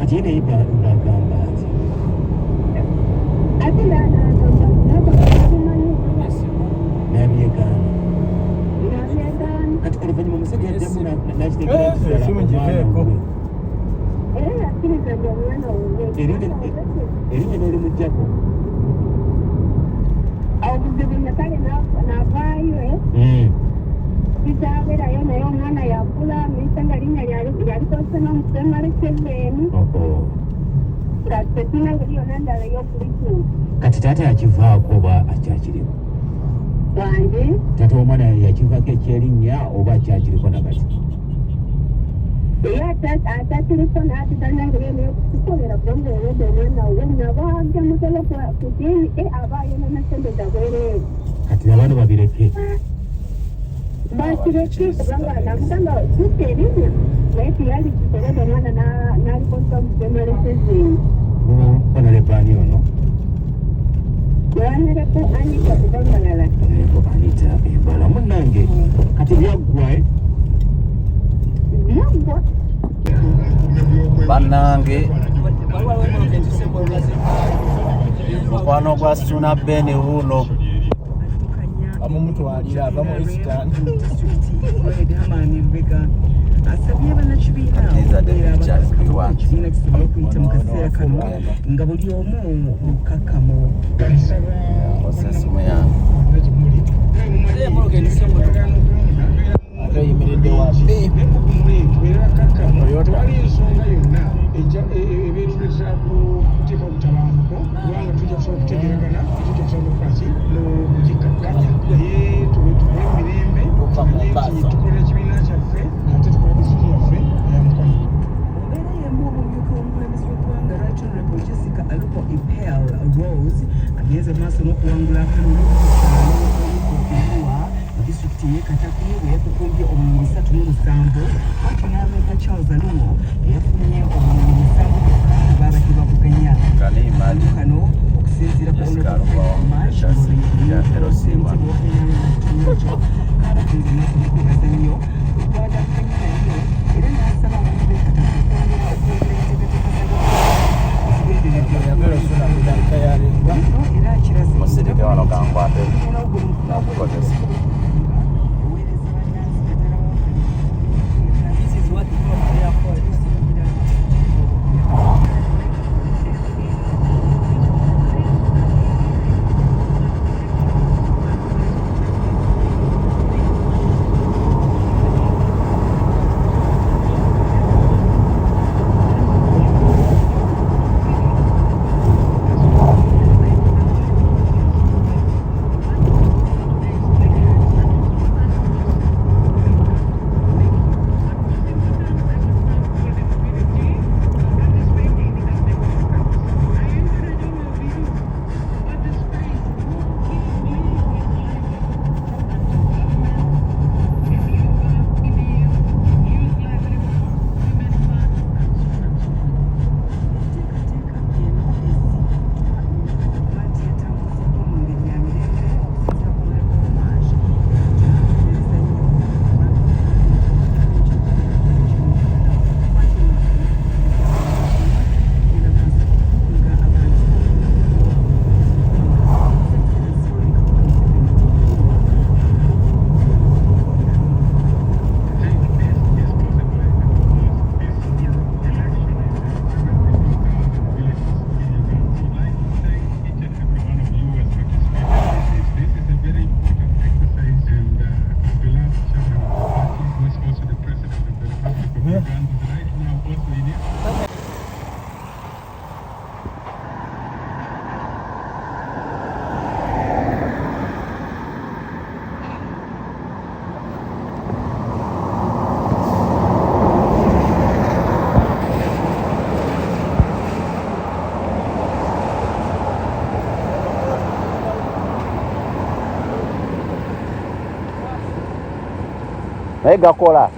kati yene ngagamba ati nabyegana kati oluvannyuma omusajja yaddemu nakitegeeraesimu erinnya n'olimugyako obuzibu nakale navaayo kitabeerayo naye omwana yakula nisanga linnya yalikose n'omusemale seveeni nga tetuna ngeri yona ndala ey'okulituuka kati taata yakivaako oba akyakirimu wange taata omwana yakivaako ekyerinnya oba akyakiriko nakati atakiriko naati talina ngeri yona ey'okukolera kubanga olwedde omwana wonna baabya mutolo ku ddiini abaayo n'amasente gabwereere kati nabaano babireke bakireke kubanga namugamba kuta erinnya naye tiyali kikolera omwana n'alikosa omusemale sezeeni onalebaani ono yawanireko anita kubanga lalako anita ebala munnange kati byaggwa byaggwa bannange mukwano gwa Suna Beni wuuno bamumutwalira ava mu Eastern asabye bannakibiina ekibiina kisobola okuyita mu kaseera kano nga buli omu mukkakkamu osesimu yange ate yimiridde wabbi twali ensonga yonna ebeetuletera kuteeka obutabanguko kubanga tujja kusobola okutegeragana tujja kusobola okukaki n'okugikakkanya naye tukole emirembe tukolera ekibiina kyaffe ate tukola bizibu yaffe yamukono embeera y'emu omumyuka w'omukulembeze w'eggwanga Right Honorable Jessica Alupo Impel Rose agenze maaso n'okuwangula akalulu ku kyalo okuwa mu disitulikiti y'e Kataki bwe yakukumbye obunyonyi 37 ati n'abeeka Charles Aluwo eyafunye obunyonyi 7 baabadde bavuganya kano okusinziira ku kaabagenze maaso n'okwebaza nnyo okwadakanya naye era n'asaba abantu b'ekataki okwongera okwongera enteekateeka era kiraze musirike wano kankwate nakukozesa naye gakola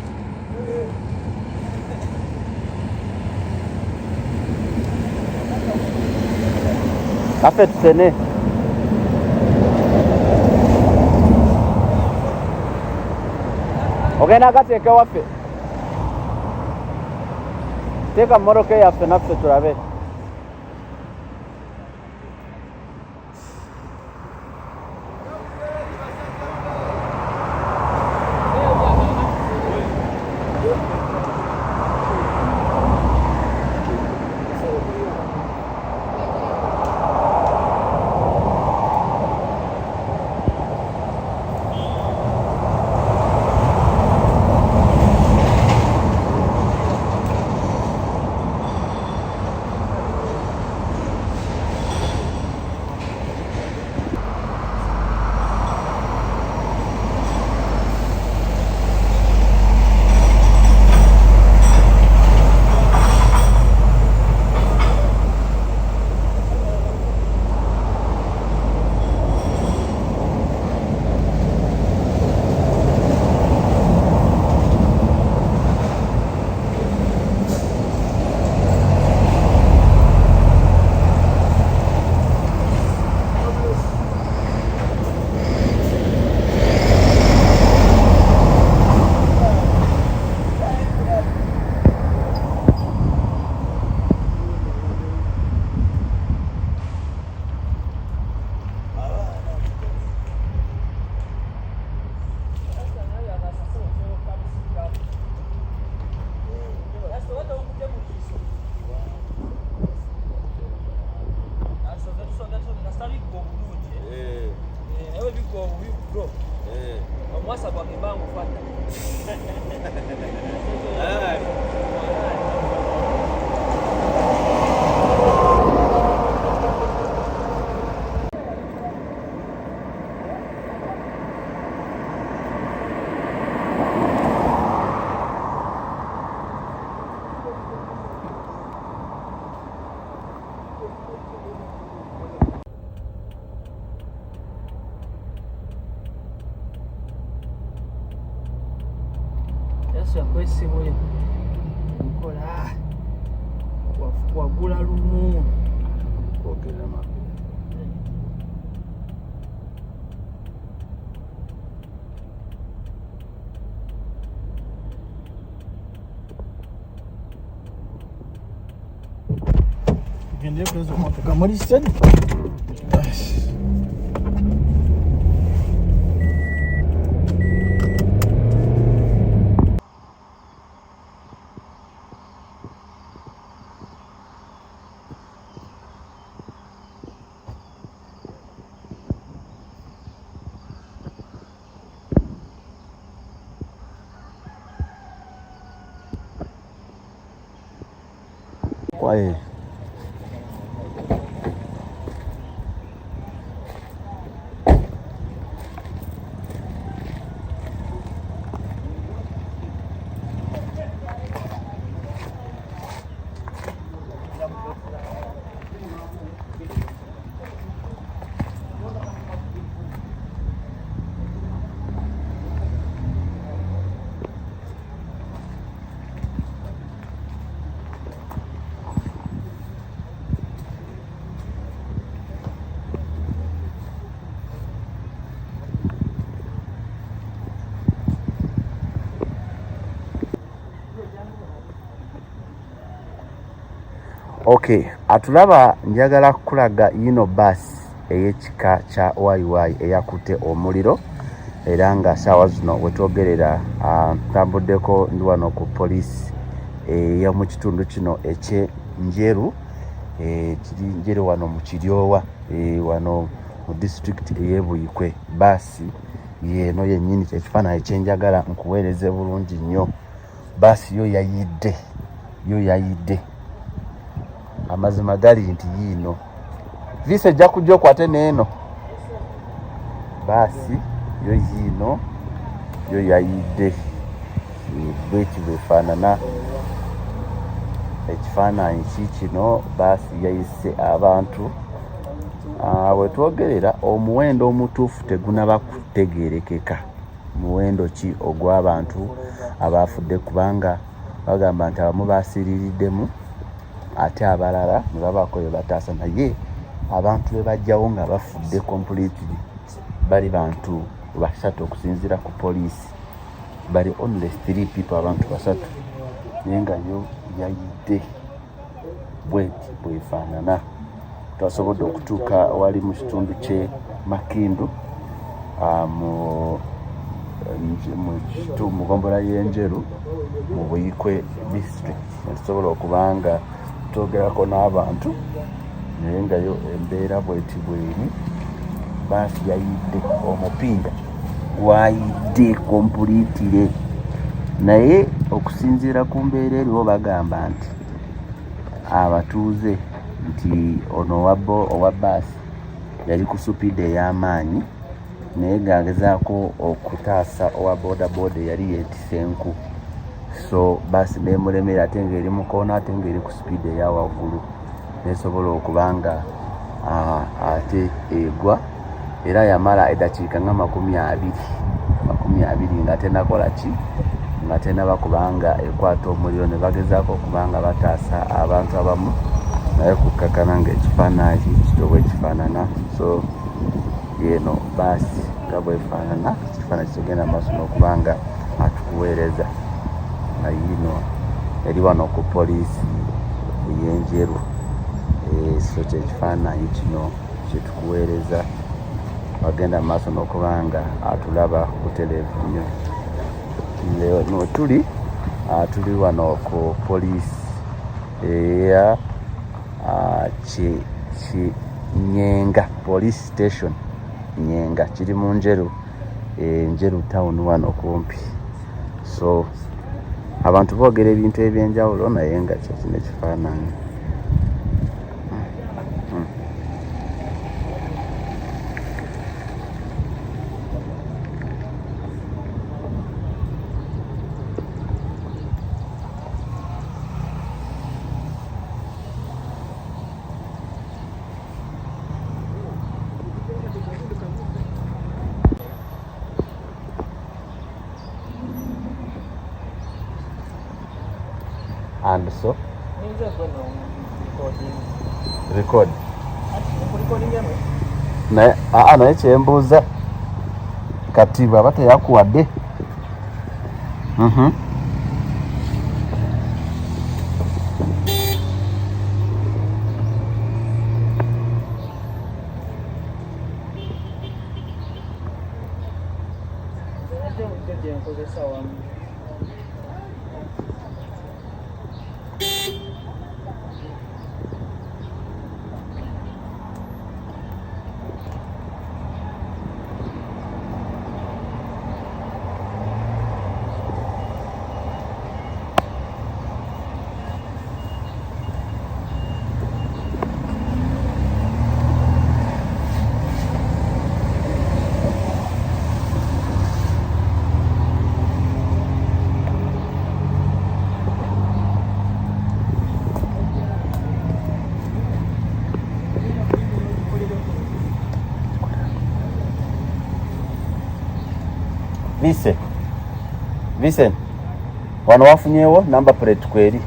kaffe tusene ogenda gateeke waffe teeka mmoroka eyaffe naffe tulabe. Yakwesimu nkola wagula lumu kwogera ma gende kuzo motoka muri stadi. Why? Okay, atulaba njagala kulaga yino bus ey'ekika kya YY eyakutte omuliro era nga saawa zino wetwogerera ntambuddeko ndi wano ku poliisi eya mu kitundu kino eky'Enjeru kiri Njeru wano mu Kiryowa wano mu district ey'e Buikwe. Basi yeno yennyini kyekifaananyi kyenjagala nkuweereze bulungi nnyo. Basi yo yayidde amazima gali nti yiino vise ejja kujja okwate n'eno basi yo yiino yo yayidde bweki bwefaanana ekifaananyi kikino. Basi yayise abantu wetwogerera omuwendo omutuufu tegunaba kutegeerekeka muwendo ki ogw'abantu abaafudde kubanga bagamba nti abamu baasiriiriddemu ate abalala ne babaako bye bataasa naye abantu be bajjawo nga bafudde completely bali bantu basatu okusinziira ku poliisi bali only 3 people abantu basatu naye nga yo yayidde bweti bwefaanana. Twasobodde okutuuka wali mu kitundu ky'e Makindu mu ggombolola y'Enjeru mu Buyikwe district. Tusobola okuba nga twogerako n'abantu naye nga yo embeera bweti bweri. Baasi yayidde, omupiira gwayidde kompulitire, naye okusinziira ku mbeera eriwo bagamba nti abatuuze nti ono owa baasi yali ku supidi ey'amaanyi naye ng'agezaako okutaasa owa boodabooda yali yeetise enku, so baasi neemulemera ate ng'eri mu koona ate ng'eri ku supidi eya waggulu neesobola okuba nga ate egwa era yamala eddakiika nga 20 nga tenakola ki nga tenaba kubanga ekwata omuliro ne bagezaako okuba nga bataasa abantu abamu naye kukkakana ng'ekifaananyi kitobwe ekifaanana. So yeno baasi nga bwefaanana ekifaananyi kigenda maaso n'okuba nga atukuweereza nga yino eri wano ku poliisi ey'Enjeru. So kyekifaananyi kino kyetukuweereza agenda maaso n'okuba nga atulaba ku televiziyo. No tuli wano ku poliisi eya Nyenga police station Nyenga, kiri mu Njeru town wano kumpi. So abantu boogera ebintu ebyenjawulo naye nga kyekino ekifaananyi. And so record naye kyembuuza kati bw'aba teyakuwadde Vincent wano wafunyewo number plate kweri?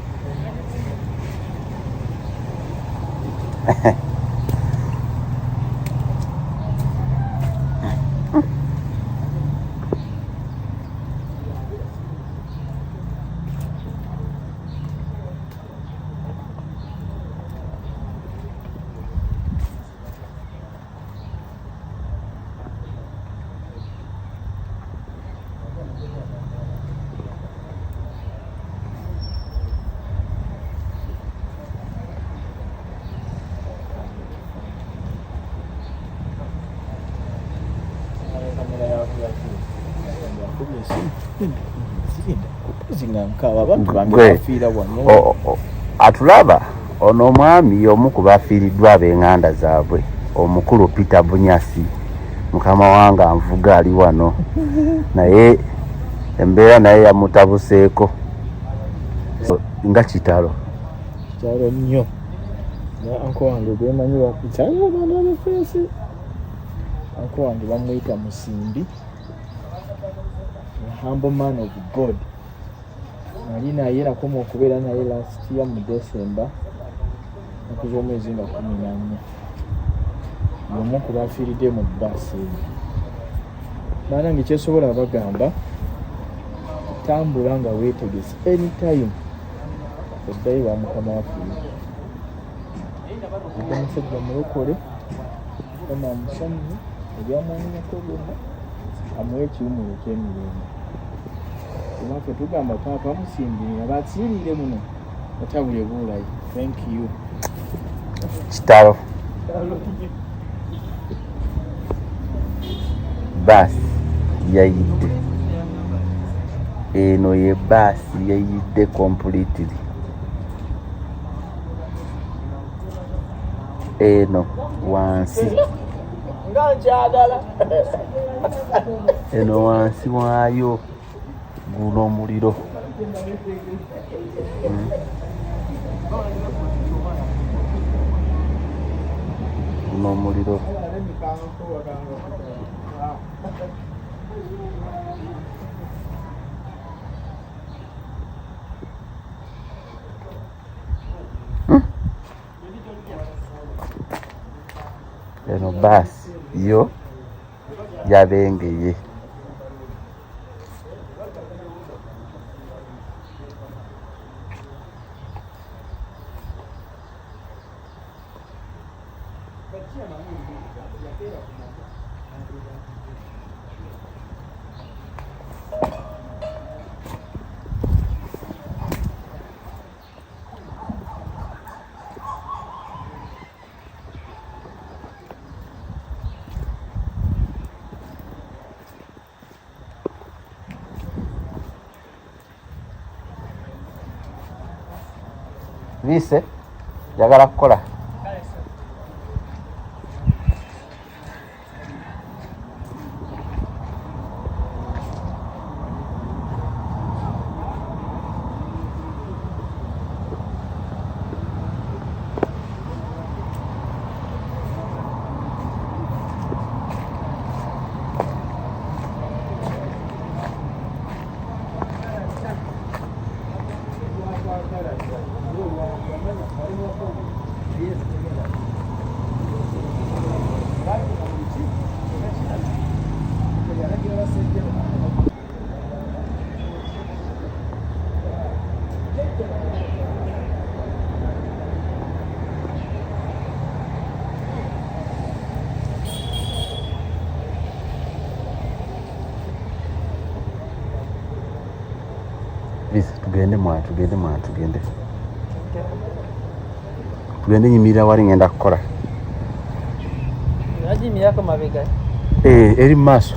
Atulaba ono omwami omu ku bafiiriddwa ab'enganda zaabwe omukulu Peter Bunyasi mukama wange anvuga ali wano naye embeera naye yamutabuseeko nga kitalo nnyo anko wange gwemanyi wakukyalo abaana abafeesi anko wange bamuyita Musimbi, humble man of God. Nali naye nakoma okubeera naye last year mu December okuva omwezi nga 14 y'omu ku bafiiridde mu bbaasi eyo. Banange kyesobola bagamba tambula nga weetegese anytime eddayi wa mukama wafiire omusajja mulokole kama amusonyiwe ebyamwononako byonna amuwe ekiwumulo ky'emirembe kubaffe tugamba paapa musimbirira batsiriire muno otabule buulayi. Thank you kitalo baasi yayidde eno ye baasi yayidde completely eno wansi nga nkyagala eno wansi waayo guno omuliro guno omuliro eno baasi yo yabengeye Vise njagala kukola Vise tugende mwana tugende nyimirira wali ngenda kukola najimirako mabega eri mu maaso